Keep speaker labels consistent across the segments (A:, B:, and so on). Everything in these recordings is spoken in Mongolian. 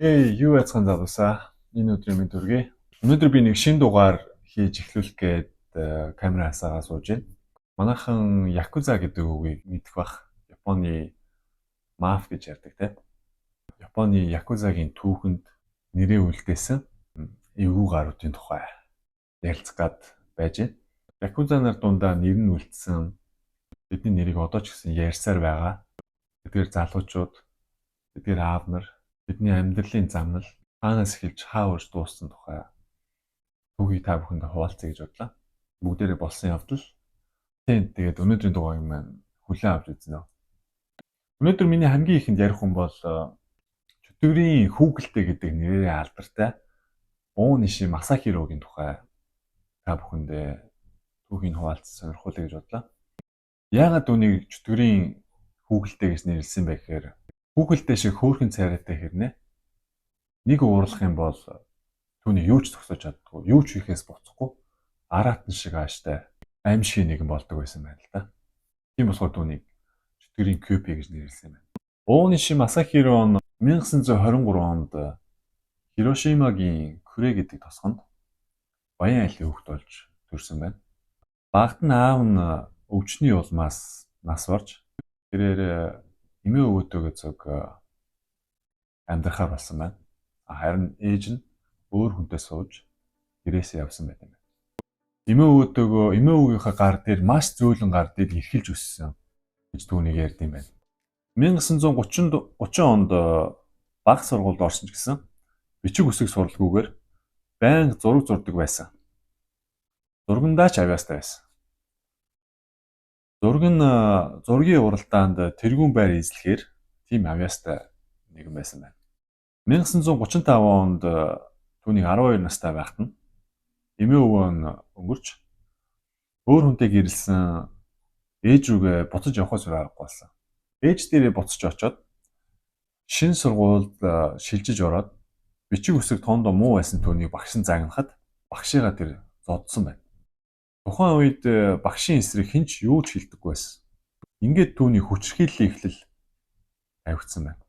A: Юу яцхан залуусаа энэ өдрийн мэнд хүргэе. Өнөөдөр би нэг шин дугаар хийж эхлүүлэх гээд камера хасаагаа сууж байна. Манайхан Якуза гэдэг үгийг мэдэх бах. Японы маф гэж ярьдаг те. Японы Якузагийн түүхэнд нэрээ үлдээсэн эвгүй гаруудын тухай ярилцах гад байж байна. Якуза нар дундаа нэр нь үлдсэн бидний нэрийг одоо ч гэсэн ярьсаар байгаа. Тэдгээр залуучууд, тэдгээр аав нар бидний амьдралын замнал хаанаас эхэлж хаа үрж дууссан тухай түүхийг та бүхэнд хуваалцъя гэж бодлоо. Бүгдээрээ болсон явдал. Тэгээд өнөөдрийн дугаарыг маань хүлээн авч үзнэ. Өнөөдөр миний хамгийн ихэнд ярих хүн бол чөтгөрийн хүүгэлтэй гэдэг нэрээр алдартай Ууниshi Масахирогийн тухай та бүхэндээ түүхийг хуваалцсан сонирхолтой гэж бодлоо. Яагаад түүнийг чөтгөрийн хүүгэлтэй гэж нэрлсэн бэ гэхээр хүүгэлтэй шиг хөөрхөн царайтай хэрнээ нэг уурлах юм бол түүний юу ч зогсож чаддгүй, юу ч хийхээс буцахгүй араатан шиг ааштай аимшиг нэгэн болдог байсан байна л да. Тийм болохоор түүнийг чөтгөрийн Кёпи гэж нэрлсэн байна. Ууниshi Масахиро нь 1923 онд Хирошимагийн Күрэ гэдэг тосгонд баян айлын хүүхэд болж төрсөн байна. Багт нь аав нь өвчний улмаас нас барж тэрээр эмээ өвгөөдөө зөв амьдрахаар болсон байна. Харин ээж нь өөр хүнтэй сууж гэрээсээ явсан байдаг. Эмээ өвгийнхээ гар дээр маш зөөлөн гар дээр эрхэлж өссөн гэж түүнийг ярьд юм байна. 1930 онд бага сургуульд орсон ч гэсэн бичиг үсэг суралгүйгээр байнга зураг зурдаг байсан. Зургандаа ч авьяастай байсан. Зургийн уралдаанд тэргүүн байр эзлэхээр тийм авьяастай нэгэн байсан байна. 1935 онд түүний 12 настай байхад нь эмээ өвөө нь өнгөрч өөр хүнтэй гэрэлсэн ээж рүүгээ буцаж явахаас аргагүй болсон. Ээж дээрээ буцаж очоод шинэ сургуульд шилжиж ороод бичиг үсэг тоондоо муу байсан түүнийг багш нь загнахад багшигаа тэр зодсон байна. Тухайн үед багшийн эсрэг хинч юу ч хэлдэггүй байсан. Ингээд түүний хүчрхийллийн эхлэл тавигдсан байна.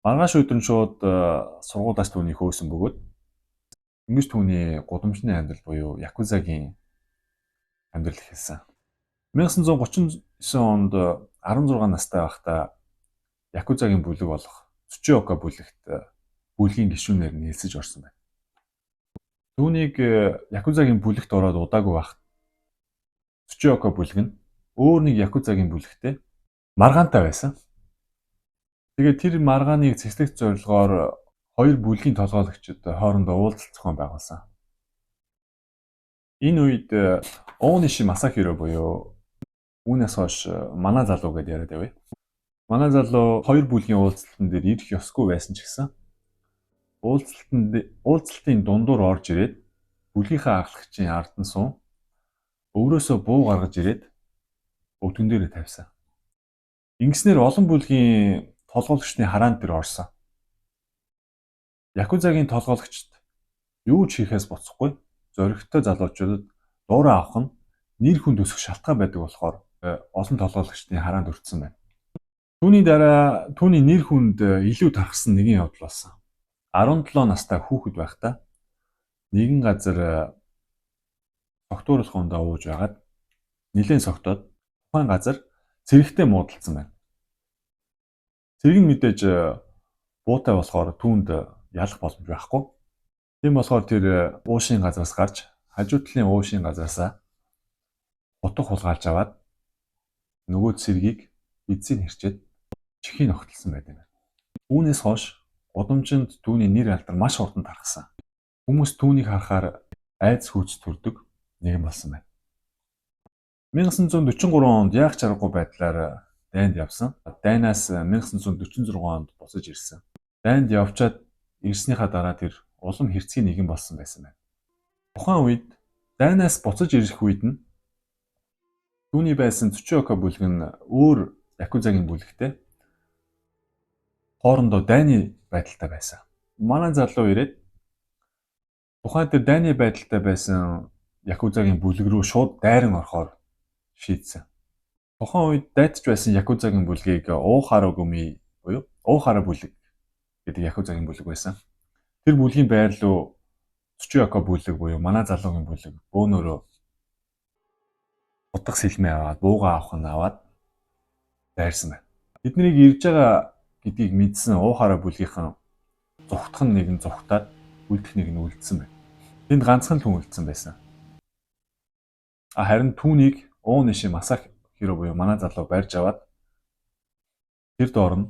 A: Маргааш өдөр нь шууд сургуулиас түүнийг хөөсөн бөгөөд ингэж түүний гудамжны амьдрал буюу Якузагийн амьдрал эхэлсэн. 1939 онд 16 настай байхдаа Якузагийн бүлэг болох Цучиока бүлэгт бүлгийн гишүүнээр нь хэлсэж орсон байна. Түүнийг Якузагийн бүлэгт ороод удаагүй байхад Цучиока бүлэг нь өөр нэг Якузагийн бүлэгтэй маргаантай байсан. Тэгээд тэр маргааныг цэцлэх зорилгоор хоёр бүлгийн толгойлогчид хоорондоо уулзалт зохион байгуулсан. Энэ үед Ууниshi Масахиро буюу үүнээс хойш манай залуу гэдээ яриад явъя. Манай залуу хоёр бүлгийн уулзалтан дээр ирэх ёсгүй байсан ч гэсэн уулзалтын дундуур орж ирээд бүлгийнхээ ахлагчийн ард нь суун өөрөөсөө буу гаргаж ирээд өвдгөн дээрээ тавьсан. Ингэснээр олон бүлгийн толгойлогчны хараанд дээр орсон. Якузагийн толгойлогчд юу ч хийхээс буцахгүй зоригтой залуучуудад дуур авах нь нэр хүнд өсөх шалтгаан байдаг болохоор олон толгойлогчдын хараанд өртсөн байна. Түүний дараа түүний нэр хүнд илүү тархсан нэгэн явдал болсон. 17 настай хүүхэд байхдаа нэгэн газар согтууруулах ундаа ууж байгаад нэлээд согтоод тухайн газар цэрэгтэй муудалцсан байна. Цэрэг нь мэдээж буутай болохоор түүнд ялах боломж байхгүй. Тийм болохоор тэр уушийн газраас гарч хажуу талын уушийн газаасаа утга хулгайлж аваад нөгөө цэргийг эзэн хэрчээд чихийг огтлсон байдаг. Үүнээс хойш гудамжинд түүний нэр алдар маш хурдан тархсан. Хүмүүс түүнийг харахаар айц хүүц төрдөг нэгэн болсон байна. 1943 онд яах чаргагүй байдлаар дайнд явсан. Дайнаас 1946 онд буцаж ирсэн. Дайнд явчаад ирснийхаа дараа тэр улам хэрцгий нэгэн болсон байсан байна. Тухайн үед дайнаас буцаж ирэх үед нь түүний байсан Цучиока бүлэг нь өөр Якузагийн бүлэгтэй хоорондоо дайны байдалтай байсан. Манай залуу ирээд тухайн тэр дайны байдалтай байсан Якузагийн бүлэг рүү шууд дайран орохоор шийдсэн. Тухайн үед дайдж байсан Якузагийн бүлгийг Уухара гүми буюу Уухара бүлэг гэдэг Якузагийн бүлэг байсан. Тэр бүлгийн байр руу Цучуяко бүлэг буюу манай залуугийн бүлэг бөөнөрөө утга сэлмээ аваад бууга авах нь аваад дайрсан байна. Тэднийг ирж байгаа гэдгийг мэдсэн уухаараа бүлгийнхэн зүхтах нь нэг нь зүхтаад үлдэх нэг нь үлдсэн байна. Тэнд ганцхан л хүн үлдсэн байсан. Харин түүнийг Ууниshi Масахиро буюу манай залуу барьж аваад тэр доор нь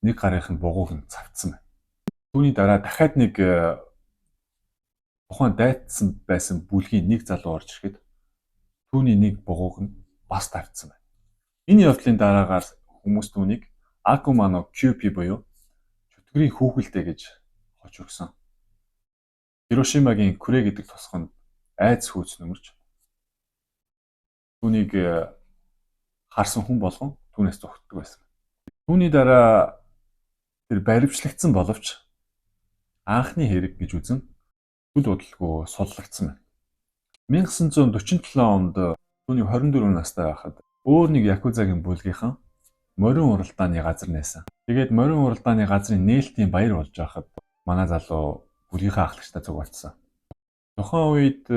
A: нэг гарынх нь бугууг нь цавцсан байна. Түүний дараа дахиад нэг тухайн дайтсан байсан бүлгийн нэг залуу орж ирэхэд түүний нэг бугууг нь бас тавьсан байна. Энэ явдлын дараагаар хүмүүс түүнийг Акума no Kyuubi буюу чөтгөрийн хүүхэлдэй гэж хоч өгсөн. Хирошимагийн Күрэ гэдэг тусганд айц хүйц нөмөрч түүнийг харсан хүн болгон түүнээс зүгтдэг байсан. Түүний дараа тэр баривчлагдсан боловч анхны хэрэг гэж үзэн үл удалгүй суллагдсан байна. 1947 онд түүний 24 настай байхад өөр нэг Якузагийн бүлгийнхэн морин уралдааны газар нээсэн. Тэгээд морин уралдааны газрын нээлтийн баяр болж байхад манай залуу бүлгийнхаа ахлагчтай цугуулсан. Тухайн үед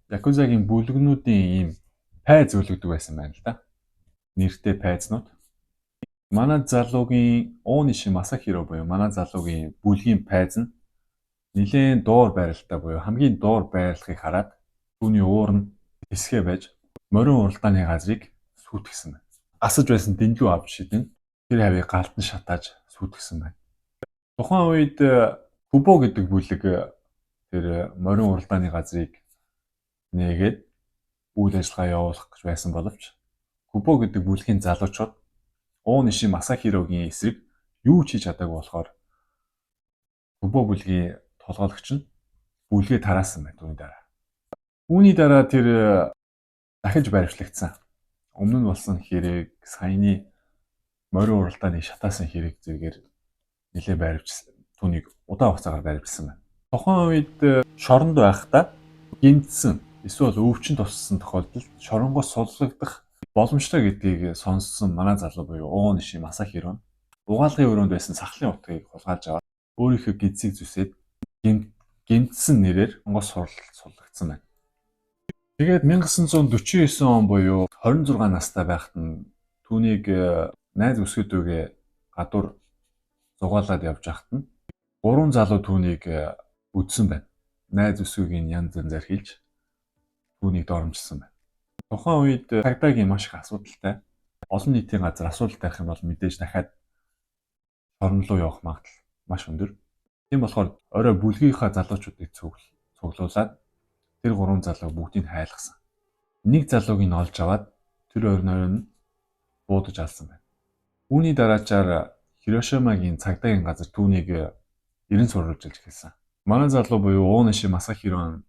A: Якузагийн бүлгнүүдийн ийм пайз зөвлөгдөг байсан байна л да. Нэртэй пайзнууд. Манай залуугийн Ууниshi Масахиро буюу манай залуугийн бүлгийн пайз нь нэлээд дуур байралтай буюу хамгийн дуур байрлахыг хараад түүний уур нь хэсгээ байж морин уралдааны газрыг сүйтгэсэн байна. Асаж байсан дэндүү авч шидэн тэр хавийг галд нь шатааж сүйтгэсэн байна. Тухайн үед Кубо гэдэг бүлэг тэр морин уралдааны газрыг нээгээд үйл ажиллагаа явуулах гэж байсан боловч Кубо гэдэг бүлгийн залуучууд Ууниshi Масахирогийн эсрэг юу ч хийж чадаагүй болохоор Кубо бүлгийн толгойлогч нь бүлгээ тараасан байна түүний дараа. Үүний дараа тэр дахиж баривчлагдсан. Өмнө нь болсон хэрэг, саяны морин уралдааны шатаасан хэрэг зэргээр нэлээд баривчсан. Түүнийг удаан хугацаагаар баривчсан байна. Тухайн үед шоронд байхдаа гинтсэн эсвэл өвчин туссан тохиолдолд шоронгоос суллагдах боломжтой гэдгийг сонссон манай залуу буюу Ууниshi Масахиро угаалгын өрөөнд байсан сахлын утгыг хулгайлж аваад өөрийнхөө гидсийг зүсээд гинтсэн нэрээр Шоронгоос суллагдсан байна. Тэгээд 1949 он буюу 26 настай байхад нь түүнийг найз өсгөөдөөгээ гадуур зугаалаад явж байхад нь гурван залуу түүнийг үдсэн байна. Найз өсгөөгийн янз янзаар хэлж түүнийг доромжилсан байна. Тухайн үед цагдаагийн маш их асуудалтай. Олон нийтийн газар асуудал тавих юм бол мэдээж дахиад шорон руу явах магадлал маш өндөр. Тийм болохоор орой бүлгийнхаа залуучуудыг цуглуулад тэр гурван залуу бүгдийг хайлгасан. Нэг залууг нь олж аваад тэр оройн буудаж алсан байна. Үүний дараачаар Хирошимагийн цагдаагийн газар түүнийг ерэн сурвалжилж эхэлсэн. Манай залуу буюу Ууниshi Масахиро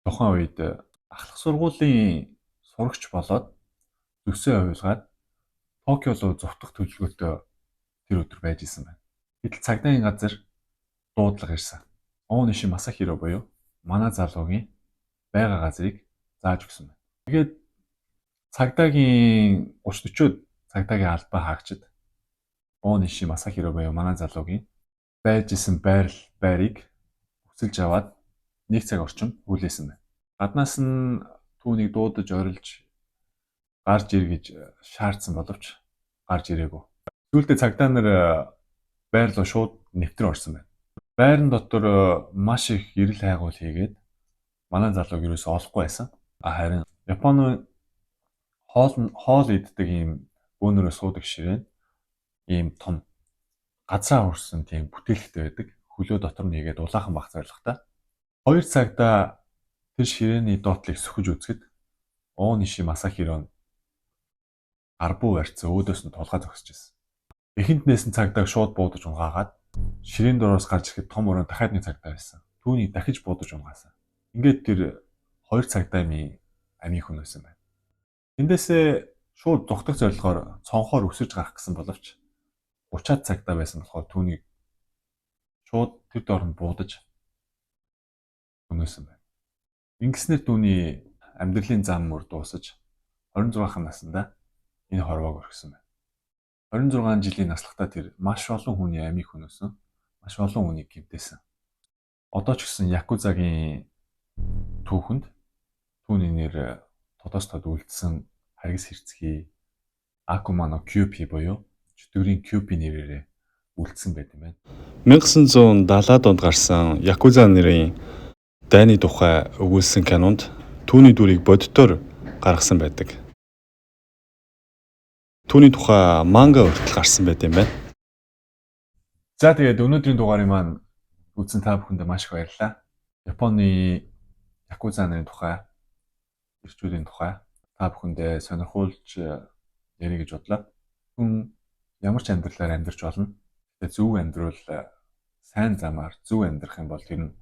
A: тухайн үед ахлах сургуулийн сурагч болоод зөвсөө хувилгаад Токио руу зугтах төлөвлөгөөтэй тэр өдөр байж исэн байна. Гэтэл цагдаагийн газар дуудлага ирсэн. Ууниshi Масахиро буюу манай залуугийн байга газрыг зааж өгсөн байна. Тэгээд цагдаагийн 30-40-од цагдаагийн албаа хаагчид Ууниshi Масахиро буюу манай залуугийн байж исэн байрыг өсөлж аваад нэг цаг орчим хүлээсэн байна. Гаднаас нь түүнийг дуудаж орилж гарч ир гэж шаардсан боловч гарч ирээгүй. Сүүлдээ цагдаа нар байр руу шууд нэвтрэн орсон байна. Байран дотор маш их эрэл хайгуул хийгээд манай залууг юусоо олохгүй байсан. Харин Японы хоол иддэг ийм бөөнөрөө суудаг ширээн ийм том газраа хүрсэн тийм бүтээлхтэй байдаг. Хөлөө дотор нь хийгээд улаахан бах зорилготой. Хоёр цагдаа тэр ширээний доотлыг сөхөж үзэхэд Ууниshi Масахиро арбуу барьцсан өөдөөс нь тулгаа зогсож байсан. Эхэнд нээсэн цагдааг шууд буудаж унгаагаад ширээн дороос гарч ирэхэд том өрөөнд дахиад нэг цагдаа байсан. Түүнийг дахиж буудаж унгаасан. Ингээд тэр хоёр цагдааны амийн хүн байсан байна. Эндээсээ шууд зүгтэх зорилгоор цонхоор өсөж гарах гэсэн боловч 30-аад цагдаа байсан болохоор түүнийг шууд тэр доор нь буудаж өнөөсөн байна. Ингэснээр түүний амьдралын зам мөр дуусаж 26 наснда энэ хорвоог орхисон байна. 26 жилийн наслахтаа тэр маш олон хүний амийг хөнөөсөн. Маш олон хүнийг гэмтээсэн. Одоо ч гэсэн Якузагийн түүхэнд түүний нэр тодоостод үлдсэн харгас хэрцгий Акума no Кюпи буюу чөтгөрийн Кюпи нэрээр үлдсэн байт юм байна. 1970-аад онд гарсан Якуза нэрийн дайны тухай өгүүлсэн кинонд түүний дүрийг боддоор гаргасан байдаг. Түүний тухай манга хүртэл гарсан байт юм байна. За тэгээд өнөөдрийн дугаарыг маань үзсэн та бүхэндээ маш их баярлалаа. Японы Якуза нарын тухай, ирчүүдийн тухай та бүхэндээ сонирхуулж ярих гэж бодлоо. Хүн ямар ч амьдралаар амьдарч болно. Тэгээд зөв амьдрал сайн замаар зөв амьдрах юм бол тэр нь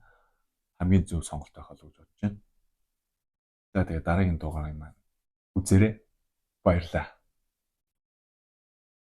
A: хамгийн зөв сонголт байх болов уу гэж бодож байна. За тэгээд дараагийн дугаарыг маань үзээрэй. Баярлалаа.